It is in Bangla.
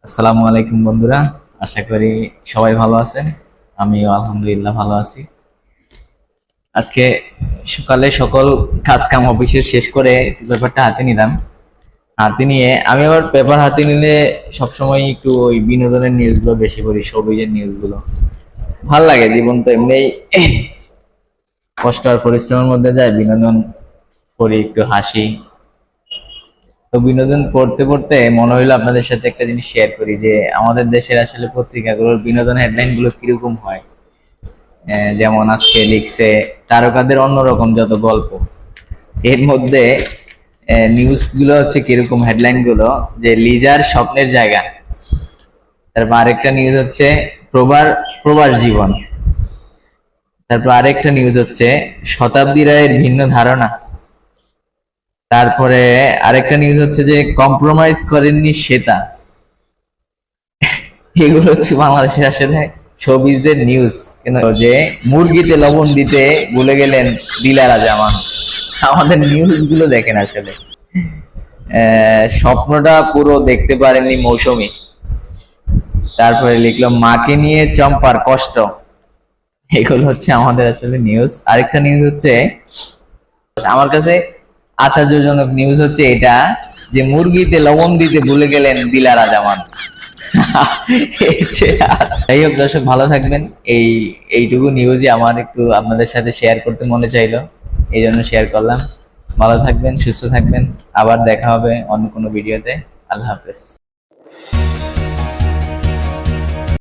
আসসালামু আলাইকুম বন্ধুরা, আশা করি সবাই ভালো আছেন। আমিও আলহামদুলিল্লাহ ভালো আছি। আজকে সকালে সকল কাজ কাম অফিসের শেষ করে পেপারটা হাতে নিলাম। হাতে নিয়ে আমি আবার পেপার হাতে নিলে সবসময় একটু ওই বিনোদনের নিউজগুলো বেশি পড়ি, শোবিজের নিউজগুলো। ভাল লাগে, জীবন তো এমনি কষ্ট আর পরিশ্রমের মধ্যে যায়, বিনোদন করি, একটু হাসি। তো বিনোদন পড়তে পড়তে মনে হইলো আপনাদের সাথে একটা জিনিস শেয়ার করি যে আমাদের দেশের আসলে পত্রিকাগুলোর বিনোদন হেডলাইন গুলো কিরকম হয়। যেমন আজকে লিখছে তারকাদের অন্যরকম যত গল্প। এর মধ্যে নিউজ গুলো হচ্ছে কিরকম, হেডলাইন গুলো যে লিজার স্বপ্নের জায়গা। তারপর আরেকটা নিউজ হচ্ছে প্রবার প্রবাস জীবন। তারপর আরেকটা নিউজ হচ্ছে শতাব্দী রায়ের ভিন্ন ধারণা। তারপরে আরেকটা নিউজ হচ্ছে যে কম্প্রোমাইজ করেননি শ্বেতা। এগুলো হচ্ছে বাংলাদেশের আসলে শোবিজদের নিউজ। কেন যে মুরগিতে লবণ দিতে ভুলে গেলেন দিলারা জামান। আমাদের নিউজ গুলো দেখেন আসলে। স্বপ্নটা পুরো দেখতে পারেননি মৌসুমী। তারপরে লিখলো মাকে নিয়ে চম্পার কষ্ট। এগুলো হচ্ছে আমাদের আসলে নিউজ। আরেকটা নিউজ হচ্ছে আমার কাছে আশ্চর্যজনক নিউজ হচ্ছে এটা, যে মুরগিতে লবণ দিতে ভুলে গেলেন দিলারা জামান। যাই হোক দর্শক, ভালো থাকবেন। এইটুকু নিউজই আমার একটু আপনাদের সাথে শেয়ার করতে মনে চাইলো, এই জন্য শেয়ার করলাম। ভালো থাকবেন, সুস্থ থাকবেন। আবার দেখা হবে অন্য কোনো ভিডিওতে। আল্লাহ হাফেজ।